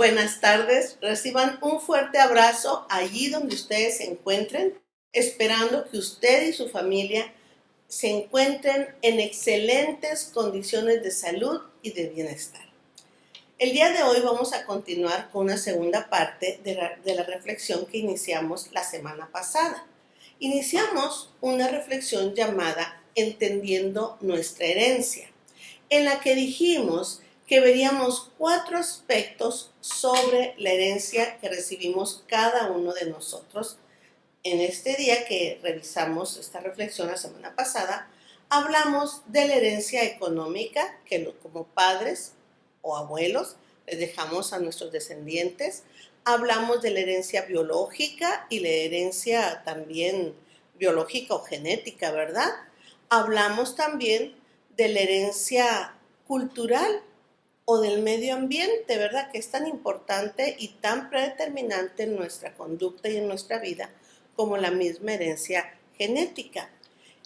Buenas tardes, reciban un fuerte abrazo allí donde ustedes se encuentren, esperando que usted y su familia se encuentren en excelentes condiciones de salud y de bienestar. El día de hoy vamos a continuar con una segunda parte de la reflexión que iniciamos la semana pasada. Iniciamos una reflexión llamada Entendiendo nuestra herencia, en la que dijimos que veríamos 4 aspectos sobre la herencia que recibimos cada uno de nosotros. En este día que revisamos esta reflexión la semana pasada, hablamos de la herencia económica que como padres o abuelos les dejamos a nuestros descendientes. Hablamos de la herencia biológica y la herencia también biológica o genética, ¿verdad? Hablamos también de la herencia cultural o del medio ambiente, ¿verdad? Que es tan importante y tan predeterminante en nuestra conducta y en nuestra vida como la misma herencia genética.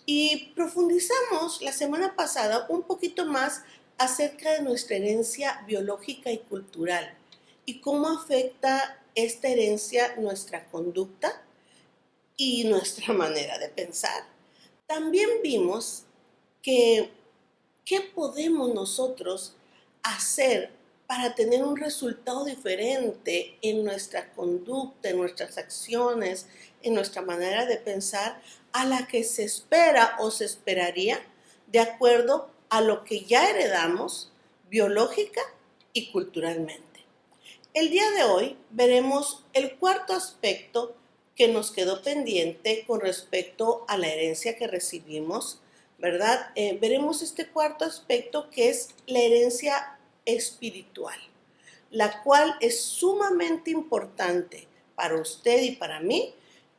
Y profundizamos la semana pasada un poquito más acerca de nuestra herencia biológica y cultural y cómo afecta esta herencia nuestra conducta y nuestra manera de pensar. También vimos que qué podemos nosotros hacer para tener un resultado diferente en nuestra conducta, en nuestras acciones, en nuestra manera de pensar, a la que se espera o se esperaría de acuerdo a lo que ya heredamos biológica y culturalmente. El día de hoy veremos el cuarto aspecto que nos quedó pendiente con respecto a la herencia que recibimos, ¿verdad? Veremos este cuarto aspecto que es la herencia espiritual, la cual es sumamente importante para usted y para mí,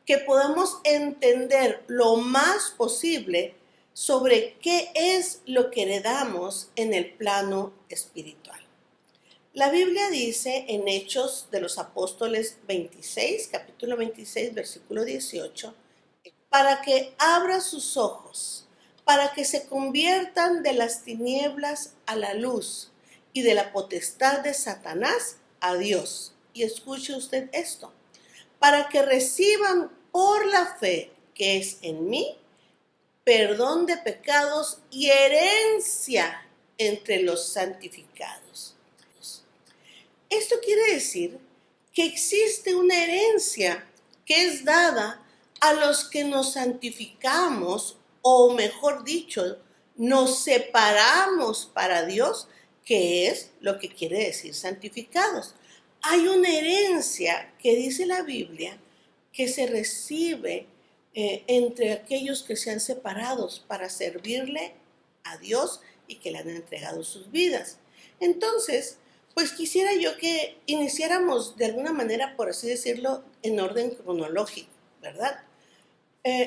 que podamos entender lo más posible sobre qué es lo que heredamos en el plano espiritual. La Biblia dice en Hechos de los Apóstoles 26, capítulo 26, versículo 18, para que abra sus ojos, para que se conviertan de las tinieblas a la luz y de la potestad de Satanás a Dios. Y escuche usted esto, para que reciban por la fe que es en mí, perdón de pecados y herencia entre los santificados. Esto quiere decir que existe una herencia que es dada a los que nos santificamos, o mejor dicho, nos separamos para Dios, que es lo que quiere decir santificados. Hay una herencia que dice la Biblia que se recibe entre aquellos que se han separado para servirle a Dios y que le han entregado sus vidas. Entonces, pues quisiera yo que iniciáramos de alguna manera, por así decirlo, en orden cronológico, ¿verdad?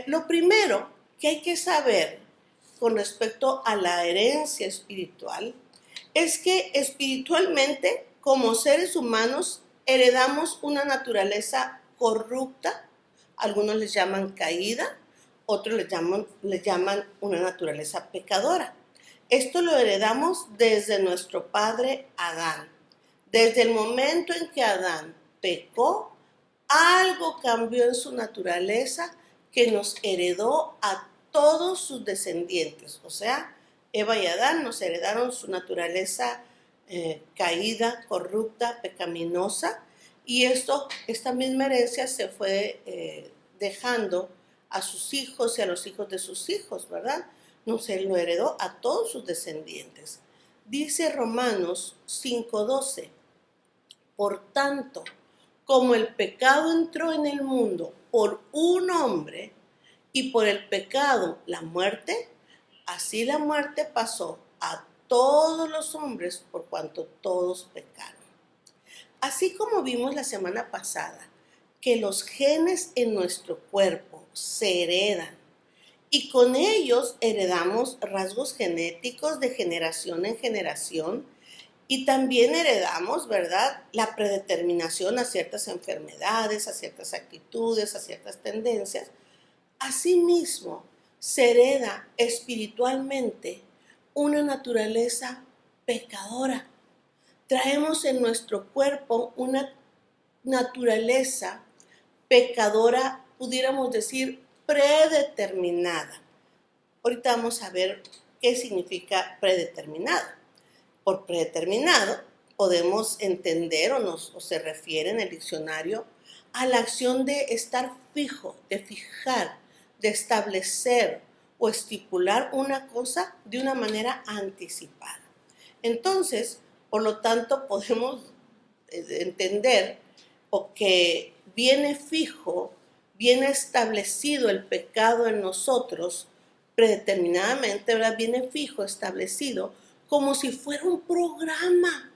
Lo primero que hay que saber con respecto a la herencia espiritual es que espiritualmente, como seres humanos, heredamos una naturaleza corrupta, algunos les llaman caída, otros les llaman una naturaleza pecadora. Esto lo heredamos desde nuestro padre Adán. Desde el momento en que Adán pecó, algo cambió en su naturaleza que nos heredó a todos sus descendientes. O sea, Eva y Adán nos heredaron su naturaleza caída, corrupta, pecaminosa, y esta misma herencia se fue dejando a sus hijos y a los hijos de sus hijos, ¿verdad? Nos lo heredó a todos sus descendientes. Dice Romanos 5:12. Por tanto, como el pecado entró en el mundo por un hombre y por el pecado la muerte, así la muerte pasó a todos los hombres por cuanto todos pecaron. Así como vimos la semana pasada que los genes en nuestro cuerpo se heredan y con ellos heredamos rasgos genéticos de generación en generación, y también heredamos, ¿verdad?, la predeterminación a ciertas enfermedades, a ciertas actitudes, a ciertas tendencias. Asimismo, se hereda espiritualmente una naturaleza pecadora. traemos en nuestro cuerpo una naturaleza pecadora, pudiéramos decir, predeterminada. Ahorita vamos a ver qué significa predeterminado. Por predeterminado podemos entender o se refiere en el diccionario a la acción de estar fijo, de fijar, de establecer o estipular una cosa de una manera anticipada. Entonces, por lo tanto, podemos entender que viene fijo, viene establecido el pecado en nosotros predeterminadamente, ¿verdad? Viene fijo, establecido, como si fuera un programa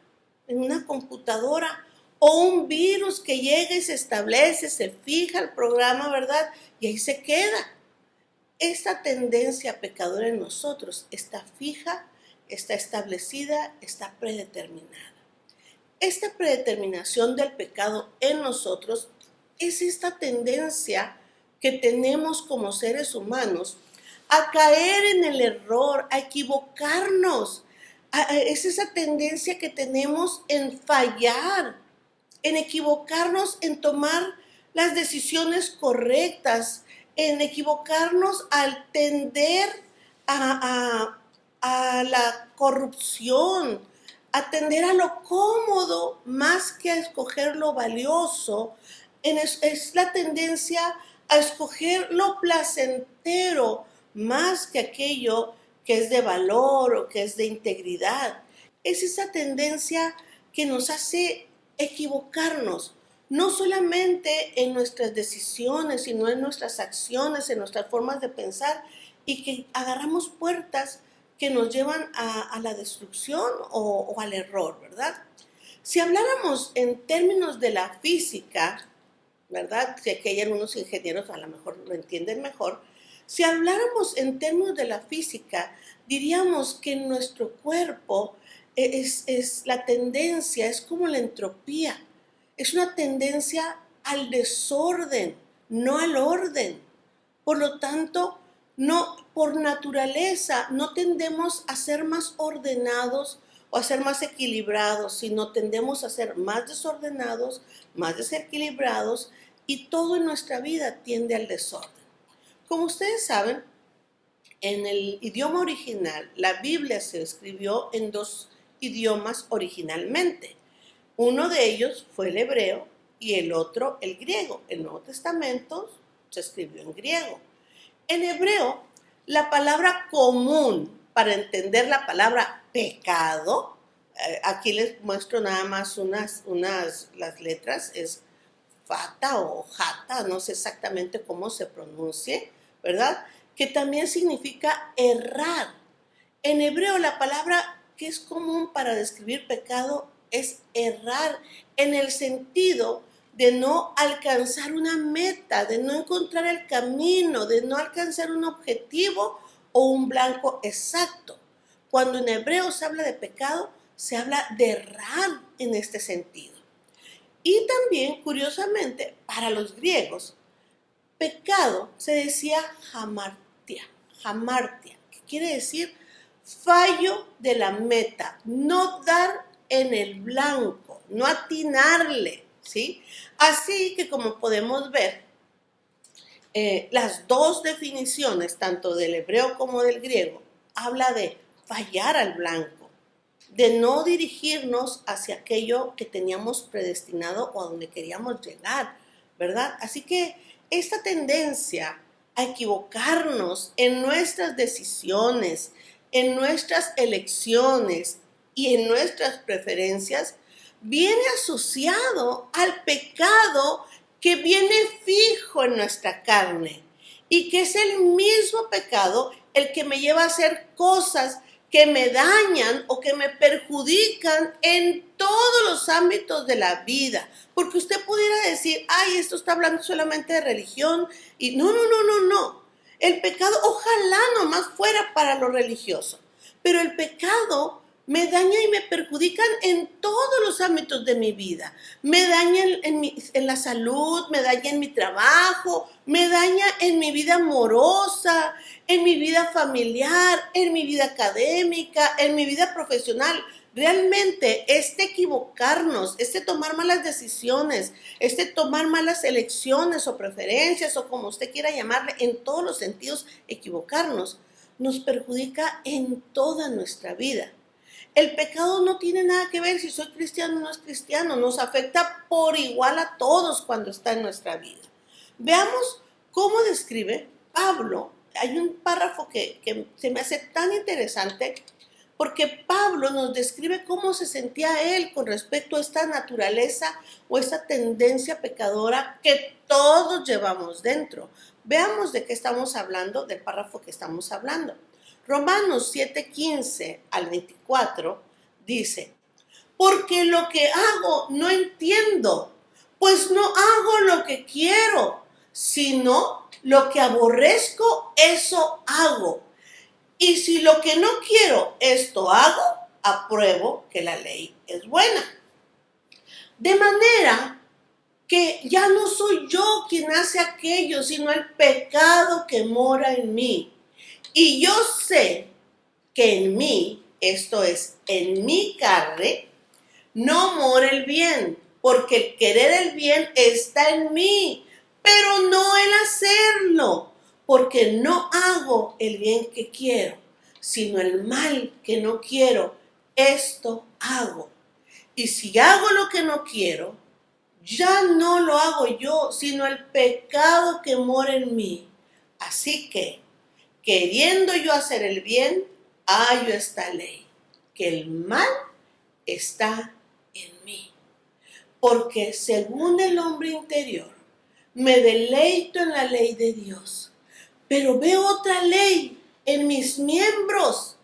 en una computadora o un virus que llega y se establece, se fija el programa, ¿verdad? Y ahí se queda. Esta tendencia pecadora en nosotros está fija, está establecida, está predeterminada. Esta predeterminación del pecado en nosotros es esta tendencia que tenemos como seres humanos a caer en el error, a equivocarnos. Es esa tendencia que tenemos en fallar, en equivocarnos, en tomar las decisiones correctas, en equivocarnos al tender a la corrupción, atender a lo cómodo más que a escoger lo valioso. Es la tendencia a escoger lo placentero más que aquello que es de valor o que es de integridad. Es esa tendencia que nos hace equivocarnos, no solamente en nuestras decisiones, sino en nuestras acciones, en nuestras formas de pensar, y que agarramos puertas que nos llevan a la destrucción o al error, ¿verdad? Si habláramos en términos de la física, ¿verdad? Si aquí hay algunos ingenieros a lo mejor lo entienden mejor. Si habláramos en términos de la física, diríamos que en nuestro cuerpo es la tendencia, es como la entropía. Es una tendencia al desorden, no al orden. Por lo tanto, no, por naturaleza, no tendemos a ser más ordenados o a ser más equilibrados, sino tendemos a ser más desordenados, más desequilibrados, y todo en nuestra vida tiende al desorden. Como ustedes saben, en el idioma original, la Biblia se escribió en dos idiomas originalmente. Uno de ellos fue el hebreo y el otro el griego. El Nuevo Testamento se escribió en griego. En hebreo, la palabra común para entender la palabra pecado, aquí les muestro nada más las letras, es fata o jata, no sé exactamente cómo se pronuncie, ¿verdad? Que también significa errar. En hebreo, la palabra que es común para describir pecado es errar, en el sentido de no alcanzar una meta, de no encontrar el camino, de no alcanzar un objetivo o un blanco exacto. Cuando en hebreo se habla de pecado, se habla de errar en este sentido. Y también, curiosamente, para los griegos, pecado se decía hamartia, que quiere decir fallo de la meta, no dar en el blanco, no atinarle, ¿sí? Así que como podemos ver, las dos definiciones, tanto del hebreo como del griego, habla de fallar al blanco, de no dirigirnos hacia aquello que teníamos predestinado o a donde queríamos llegar, ¿verdad? Así que esta tendencia a equivocarnos en nuestras decisiones, en nuestras elecciones y en nuestras preferencias, viene asociado al pecado que viene fijo en nuestra carne y que es el mismo pecado el que me lleva a hacer cosas que me dañan o que me perjudican en todos los ámbitos de la vida. Porque usted pudiera decir, ay, esto está hablando solamente de religión. Y no. El pecado, ojalá nomás fuera para lo religioso. Pero el pecado me daña y me perjudican en todos los ámbitos de mi vida. Me daña en la salud, me daña en mi trabajo, me daña en mi vida amorosa, en mi vida familiar, en mi vida académica, en mi vida profesional. Realmente este equivocarnos, este tomar malas decisiones, este tomar malas elecciones o preferencias o como usted quiera llamarle, en todos los sentidos equivocarnos, nos perjudica en toda nuestra vida. El pecado no tiene nada que ver si soy cristiano o no es cristiano, nos afecta por igual a todos cuando está en nuestra vida. Veamos cómo describe Pablo. Hay un párrafo que se me hace tan interesante porque Pablo nos describe cómo se sentía él con respecto a esta naturaleza o esta tendencia pecadora que todos llevamos dentro. Veamos de qué estamos hablando, del párrafo que estamos hablando. Romanos 7:15 al 24 dice, porque lo que hago no entiendo, pues no hago lo que quiero, sino lo que aborrezco, eso hago. Y si lo que no quiero, esto hago, apruebo que la ley es buena. De manera que ya no soy yo quien hace aquello, sino el pecado que mora en mí. Y yo sé que en mí, esto es, en mi carne, no mora el bien, porque el querer el bien está en mí, pero no el hacerlo, porque no hago el bien que quiero, sino el mal que no quiero, esto hago. Y si hago lo que no quiero, ya no lo hago yo, sino el pecado que mora en mí. Así que, queriendo yo hacer el bien, hallo esta ley, que el mal está en mí. Porque según el hombre interior, me deleito en la ley de Dios, pero veo otra ley en mis miembros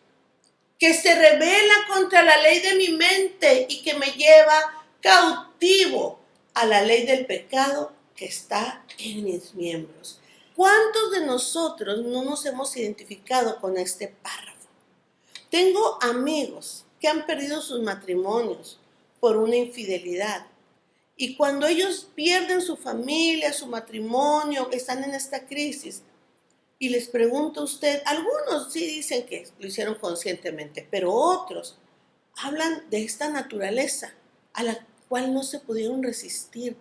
que se rebela contra la ley de mi mente y que me lleva cautivo a la ley del pecado que está en mis miembros. ¿Cuántos de nosotros no nos hemos identificado con este párrafo? Tengo amigos que han perdido sus matrimonios por una infidelidad. Y cuando ellos pierden su familia, su matrimonio, están en esta crisis, y les pregunto a usted, algunos sí dicen que lo hicieron conscientemente, pero otros hablan de esta naturaleza a la cual no se pudieron resistir,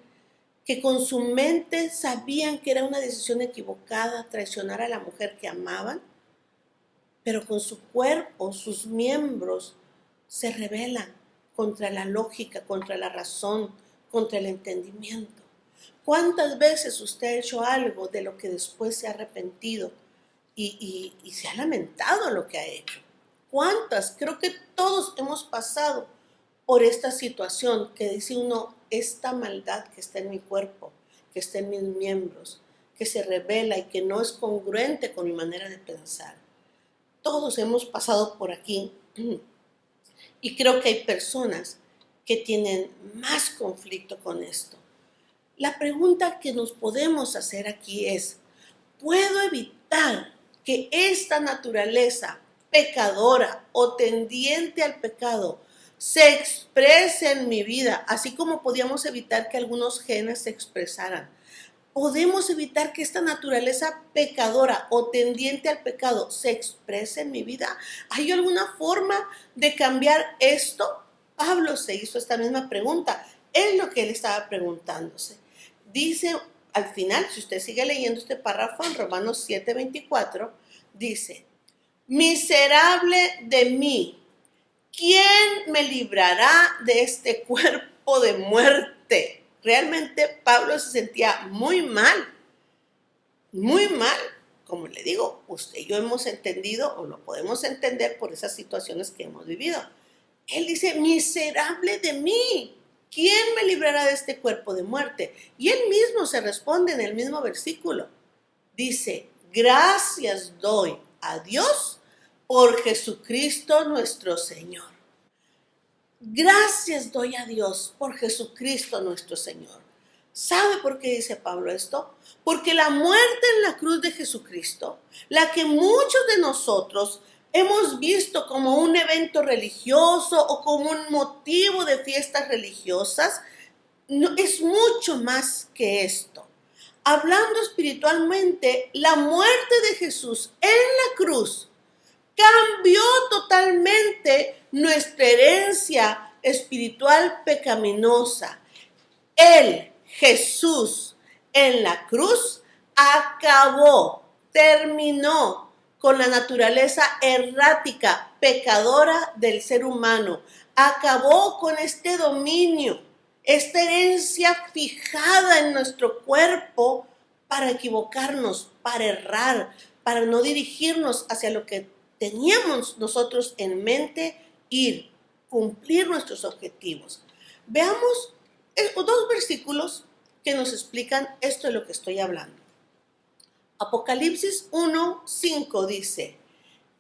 que con su mente sabían que era una decisión equivocada traicionar a la mujer que amaban, pero con su cuerpo, sus miembros se rebelan contra la lógica, contra la razón, contra el entendimiento. ¿Cuántas veces usted ha hecho algo de lo que después se ha arrepentido y se ha lamentado lo que ha hecho? ¿Cuántas? Creo que todos hemos pasado por esta situación que dice uno, esta maldad que está en mi cuerpo, que está en mis miembros, que se revela y que no es congruente con mi manera de pensar. Todos hemos pasado por aquí y creo que hay personas que tienen más conflicto con esto. La pregunta que nos podemos hacer aquí es, ¿puedo evitar que esta naturaleza pecadora o tendiente al pecado se exprese en mi vida, así como podíamos evitar que algunos genes se expresaran? ¿Podemos evitar que esta naturaleza pecadora o tendiente al pecado se exprese en mi vida? ¿Hay alguna forma de cambiar esto? Pablo se hizo esta misma pregunta. Es lo que él estaba preguntándose. Dice al final, si usted sigue leyendo este párrafo en Romanos 7:24, dice, miserable de mí, ¿quién me librará de este cuerpo de muerte? Realmente Pablo se sentía muy mal, como le digo, usted y yo hemos entendido o lo podemos entender por esas situaciones que hemos vivido. Él dice, miserable de mí, ¿quién me librará de este cuerpo de muerte? Y él mismo se responde en el mismo versículo. Dice, gracias doy a Dios por Jesucristo nuestro Señor. Gracias doy a Dios por Jesucristo nuestro Señor. ¿Sabe por qué dice Pablo esto? Porque la muerte en la cruz de Jesucristo, la que muchos de nosotros hemos visto como un evento religioso o como un motivo de fiestas religiosas, no, es mucho más que esto. Hablando espiritualmente, la muerte de Jesús en la cruz cambió totalmente nuestra herencia espiritual pecaminosa. Él, Jesús, en la cruz, terminó con la naturaleza errática, pecadora del ser humano. Acabó con este dominio, esta herencia fijada en nuestro cuerpo para equivocarnos, para errar, para no dirigirnos hacia lo que teníamos nosotros en mente, ir, cumplir nuestros objetivos. Veamos dos versículos que nos explican esto de lo que estoy hablando. Apocalipsis 1:5 dice: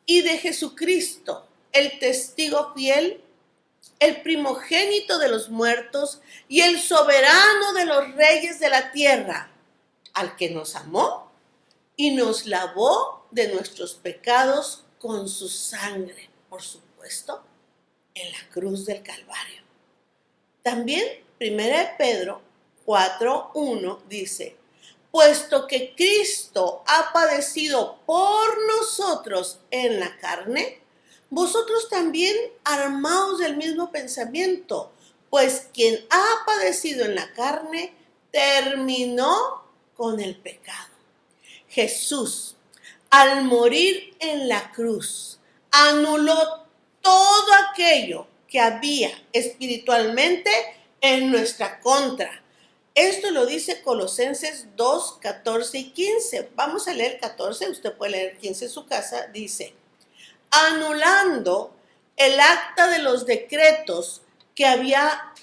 y de Jesucristo, el testigo fiel, el primogénito de los muertos y el soberano de los reyes de la tierra, al que nos amó y nos lavó de nuestros pecados con su sangre, por supuesto, en la cruz del Calvario. También 1 Pedro 4:1 dice: puesto que Cristo ha padecido por nosotros en la carne, vosotros también armaos del mismo pensamiento, pues quien ha padecido en la carne terminó con el pecado. Jesús, al morir en la cruz, anuló todo aquello que había espiritualmente en nuestra contra. Esto lo dice Colosenses 2, 14 y 15. Vamos a leer 14, usted puede leer 15 en su casa. Dice: anulando el acta de los decretos que había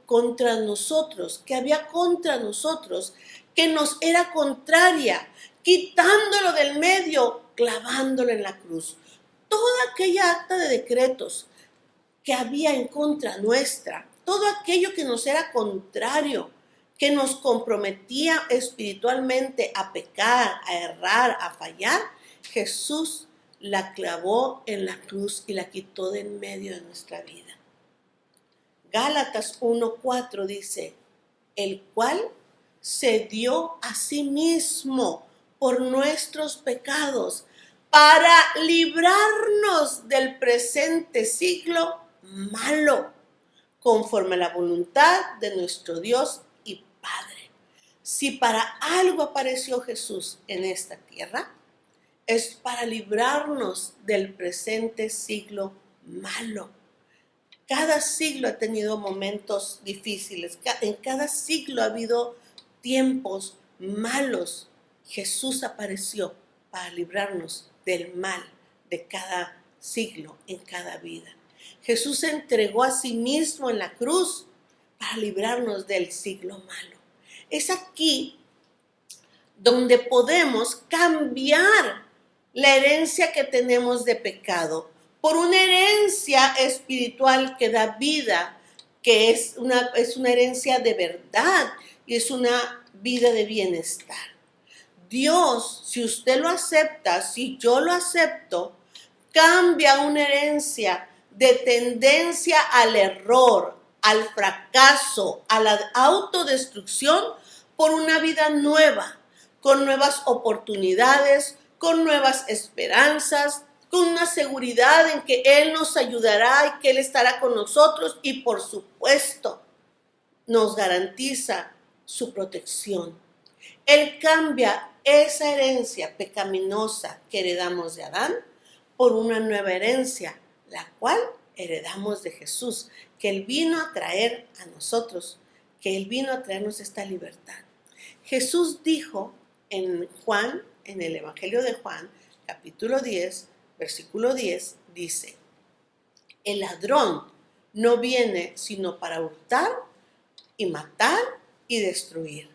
contra nosotros, que nos era contraria, quitándolo del medio, clavándolo en la cruz. Toda aquella acta de decretos que había en contra nuestra, todo aquello que nos era contrario, que nos comprometía espiritualmente a pecar, a errar, a fallar, Jesús la clavó en la cruz y la quitó de en medio de nuestra vida. Gálatas 1:4 dice: el cual se dio a sí mismo por nuestros pecados para librarnos del presente siglo malo, conforme a la voluntad de nuestro Dios y Padre. Si para algo apareció Jesús en esta tierra, es para librarnos del presente siglo malo. Cada siglo ha tenido momentos difíciles, en cada siglo ha habido tiempos malos. Jesús apareció para librarnos del mal de cada siglo, en cada vida. Jesús se entregó a sí mismo en la cruz para librarnos del siglo malo. Es aquí donde podemos cambiar la herencia que tenemos de pecado por una herencia espiritual que da vida, que es una herencia de verdad y es una vida de bienestar. Dios, si usted lo acepta, si yo lo acepto, cambia una herencia de tendencia al error, al fracaso, a la autodestrucción, por una vida nueva, con nuevas oportunidades, con nuevas esperanzas, con una seguridad en que Él nos ayudará y que Él estará con nosotros y por supuesto nos garantiza su protección. Él cambia esa herencia pecaminosa que heredamos de Adán por una nueva herencia, la cual heredamos de Jesús, que Él vino a traer a nosotros, que Él vino a traernos esta libertad. Jesús dijo en Juan, en el Evangelio de Juan, capítulo 10, versículo 10, dice: el ladrón no viene sino para hurtar y matar y destruir.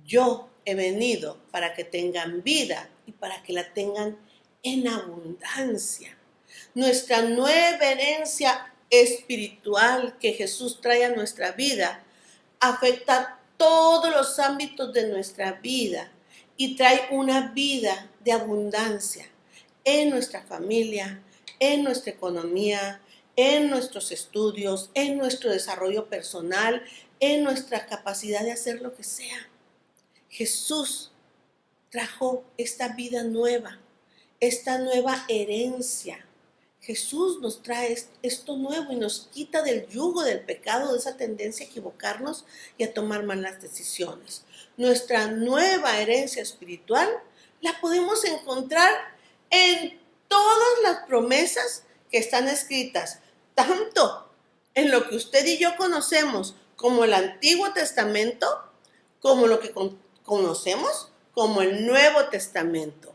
Yo he venido para que tengan vida y para que la tengan en abundancia. Nuestra nueva herencia espiritual que Jesús trae a nuestra vida afecta todos los ámbitos de nuestra vida y trae una vida de abundancia en nuestra familia, en nuestra economía, en nuestros estudios, en nuestro desarrollo personal, en nuestra capacidad de hacer lo que sea. Jesús trajo esta vida nueva esta nueva herencia. Jesús nos trae esto nuevo y nos quita del yugo del pecado, de esa tendencia a equivocarnos y a tomar malas decisiones. Nuestra nueva herencia espiritual la podemos encontrar en todas las promesas que están escritas, tanto en lo que usted y yo conocemos como el Antiguo Testamento, como lo que conocemos como el Nuevo Testamento.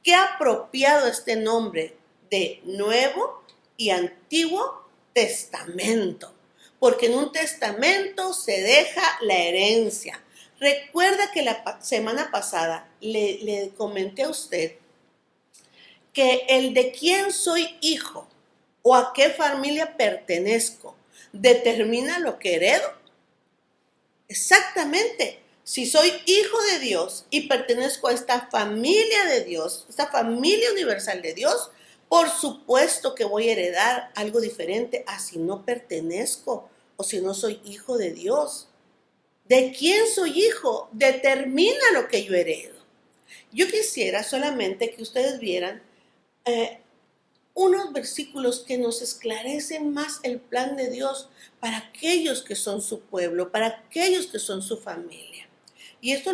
Qué apropiado este nombre de Nuevo y Antiguo Testamento, porque en un testamento se deja la herencia. Recuerda que la semana pasada le comenté a usted que el de quién soy hijo o a qué familia pertenezco determina lo que heredo. Exactamente. Si soy hijo de Dios y pertenezco a esta familia de Dios, esta familia universal de Dios, por supuesto que voy a heredar algo diferente a si no pertenezco o si no soy hijo de Dios. ¿De quién soy hijo? Determina lo que yo heredo. Yo quisiera solamente que ustedes vieran unos versículos que nos esclarecen más el plan de Dios para aquellos que son su pueblo, para aquellos que son su familia. Y esto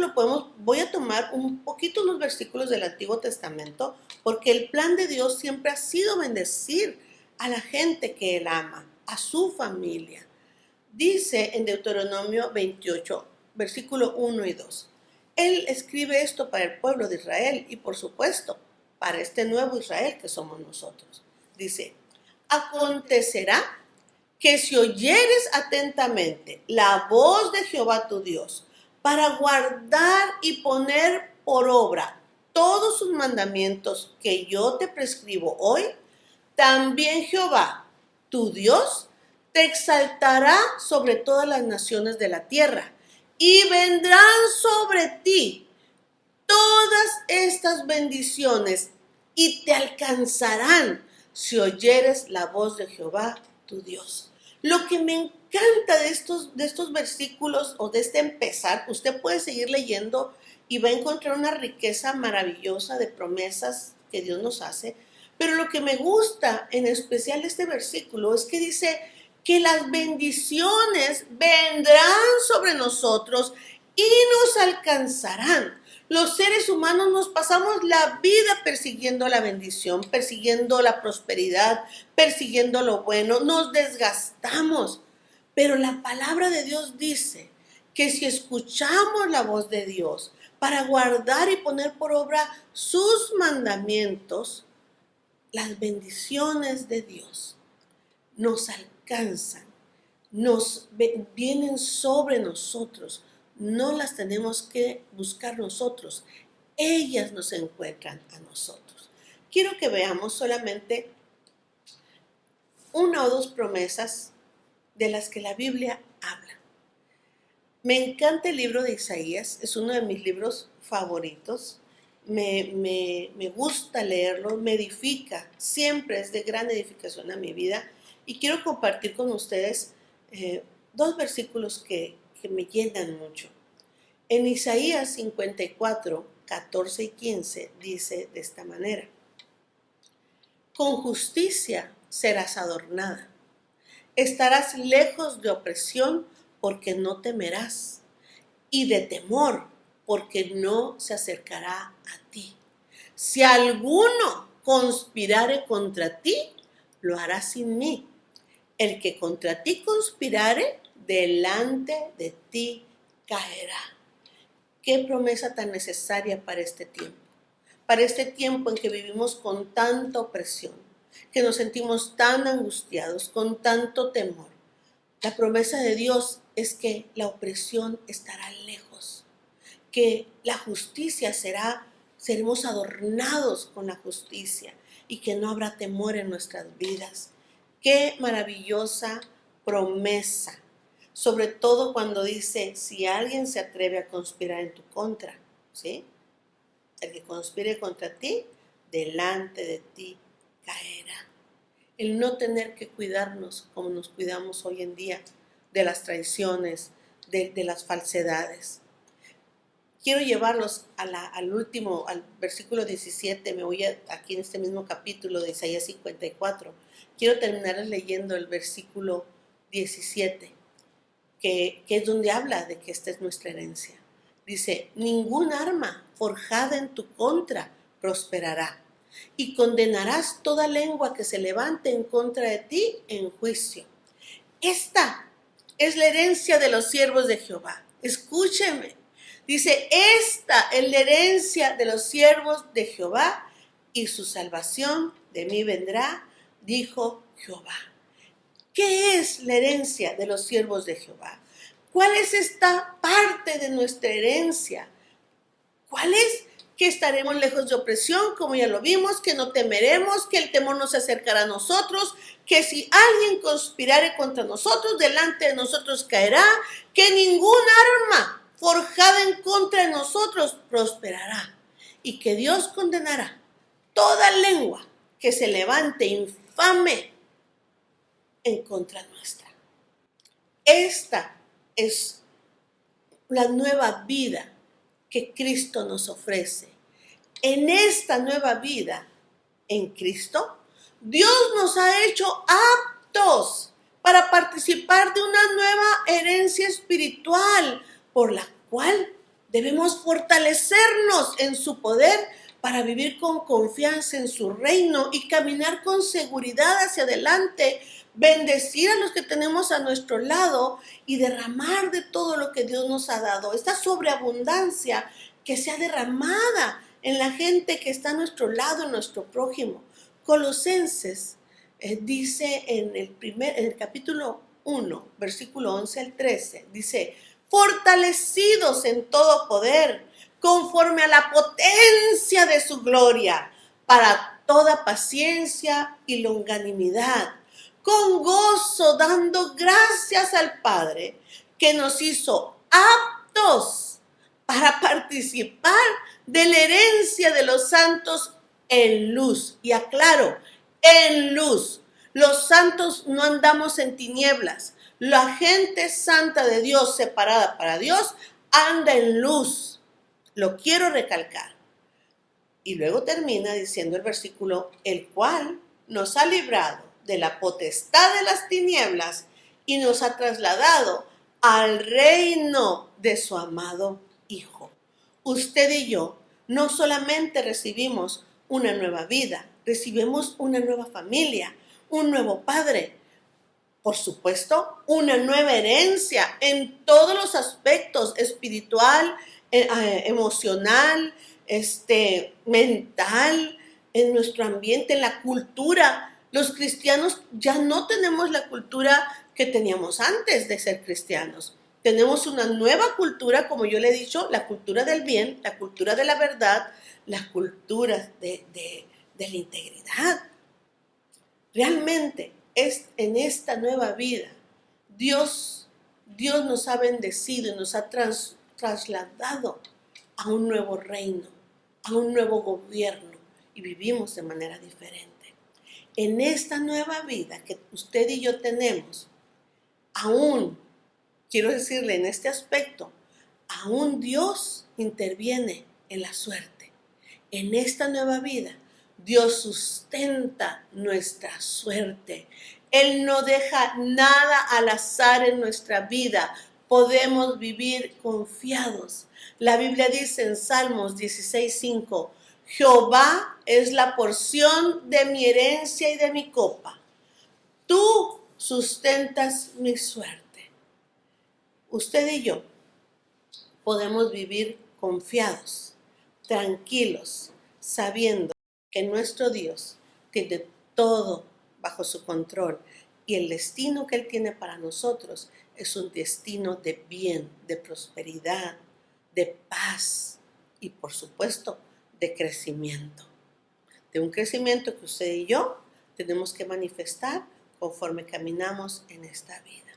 voy a tomar un poquito unos versículos del Antiguo Testamento, porque el plan de Dios siempre ha sido bendecir a la gente que Él ama, a su familia. Dice en Deuteronomio 28, versículo 1 y 2. Él escribe esto para el pueblo de Israel y por supuesto para este nuevo Israel que somos nosotros. Dice, acontecerá que si oyeres atentamente la voz de Jehová tu Dios para guardar y poner por obra todos sus mandamientos que yo te prescribo hoy, también Jehová tu Dios te exaltará sobre todas las naciones de la tierra y vendrán sobre ti todas estas bendiciones y te alcanzarán si oyeres la voz de Jehová tu Dios. Lo que me encanta de estos versículos o de este empezar, usted puede seguir leyendo y va a encontrar una riqueza maravillosa de promesas que Dios nos hace, pero lo que me gusta en especial de este versículo es que dice que las bendiciones vendrán sobre nosotros y nos alcanzarán. Los seres humanos nos pasamos la vida persiguiendo la bendición, persiguiendo la prosperidad, persiguiendo lo bueno, nos desgastamos. Pero la palabra de Dios dice que si escuchamos la voz de Dios para guardar y poner por obra sus mandamientos, las bendiciones de Dios nos alcanzan, nos vienen sobre nosotros. No las tenemos que buscar nosotros, ellas nos encuentran a nosotros. Quiero que veamos solamente una o dos promesas de las que la Biblia habla. Me encanta el libro de Isaías, es uno de mis libros favoritos. Me gusta leerlo, me edifica, siempre es de gran edificación a mi vida. Y quiero compartir con ustedes dos versículos que me llenan mucho. En Isaías 54, 14 y 15 dice de esta manera: con justicia serás adornada, estarás lejos de opresión porque no temerás, y de temor porque no se acercará a ti. Si alguno conspirare contra ti, lo hará sin mí. El que contra ti conspirare, delante de ti caerá. Qué promesa tan necesaria para este tiempo en que vivimos con tanta opresión, que nos sentimos tan angustiados, con tanto temor. La promesa de Dios es que la opresión estará lejos, que la justicia seremos adornados con la justicia y que no habrá temor en nuestras vidas. Qué maravillosa promesa, sobre todo cuando dice, si alguien se atreve a conspirar en tu contra, ¿sí? El que conspire contra ti, delante de ti caerá. El no tener que cuidarnos como nos cuidamos hoy en día de las traiciones, de las falsedades. quiero llevarlos al último, al versículo 17, me voy aquí en este mismo capítulo de Isaías 54. Quiero terminar leyendo el versículo 17, que es donde habla de que esta es nuestra herencia. Dice, ningún arma forjada en tu contra prosperará, y condenarás toda lengua que se levante en contra de ti en juicio. Esta es la herencia de los siervos de Jehová. Escúcheme. Dice, esta es la herencia de los siervos de Jehová, y su salvación de mí vendrá, dijo Jehová. ¿Qué es la herencia de los siervos de Jehová? ¿Cuál es esta parte de nuestra herencia? ¿Cuál es? Que estaremos lejos de opresión, como ya lo vimos, que no temeremos, que el temor no se acercará a nosotros, que si alguien conspirare contra nosotros, delante de nosotros caerá, que ningún arma forjada en contra de nosotros prosperará, y que Dios condenará toda lengua que se levante infame en contra nuestra. Esta es la nueva vida que Cristo nos ofrece. En esta nueva vida en Cristo, Dios nos ha hecho aptos para participar de una nueva herencia espiritual, por la cual debemos fortalecernos en su poder para vivir con confianza en su reino y caminar con seguridad hacia adelante, bendecir a los que tenemos a nuestro lado y derramar de todo lo que Dios nos ha dado. Esta sobreabundancia que sea derramada en la gente que está a nuestro lado, en nuestro prójimo. Colosenses dice en el capítulo 1, versículo 11 al 13, dice, fortalecidos en todo poder, conforme a la potencia de su gloria, para toda paciencia y longanimidad, con gozo dando gracias al Padre, que nos hizo aptos para participar de la herencia de los santos en luz. Y aclaro, en luz. Los santos no andamos en tinieblas. La gente santa de Dios, separada para Dios, anda en luz. Lo quiero recalcar. Y luego termina diciendo el versículo, el cual nos ha librado de la potestad de las tinieblas y nos ha trasladado al reino de su amado Hijo. Usted y yo no solamente recibimos una nueva vida, recibimos una nueva familia, un nuevo padre, por supuesto, una nueva herencia en todos los aspectos, espiritual, emocional, mental, en nuestro ambiente, en la cultura. Los cristianos ya no tenemos la cultura que teníamos antes de ser cristianos. Tenemos una nueva cultura, como yo le he dicho, la cultura del bien, la cultura de la verdad, la cultura de la integridad. Realmente es en esta nueva vida, Dios nos ha bendecido y nos ha trasladado a un nuevo reino, a un nuevo gobierno, y vivimos de manera diferente. En esta nueva vida que usted y yo tenemos, aún, quiero decirle en este aspecto, aún Dios interviene en la suerte. En esta nueva vida, Dios sustenta nuestra suerte. Él no deja nada al azar en nuestra vida. Podemos vivir confiados. La Biblia dice en Salmos 16:5, Jehová es la porción de mi herencia y de mi copa. Tú sustentas mi suerte. Usted y yo podemos vivir confiados, tranquilos, sabiendo que nuestro Dios tiene todo bajo su control y el destino que Él tiene para nosotros es un destino de bien, de prosperidad, de paz y, por supuesto, de crecimiento. De un crecimiento que usted y yo tenemos que manifestar conforme caminamos en esta vida.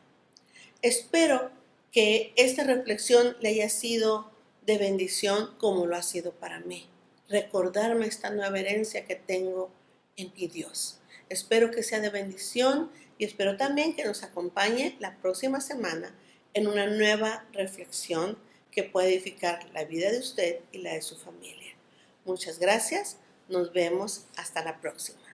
Espero que esta reflexión le haya sido de bendición como lo ha sido para mí. Recordarme esta nueva herencia que tengo en mi Dios. Espero que sea de bendición y espero también que nos acompañe la próxima semana en una nueva reflexión que puede edificar la vida de usted y la de su familia. Muchas gracias. Nos vemos hasta la próxima.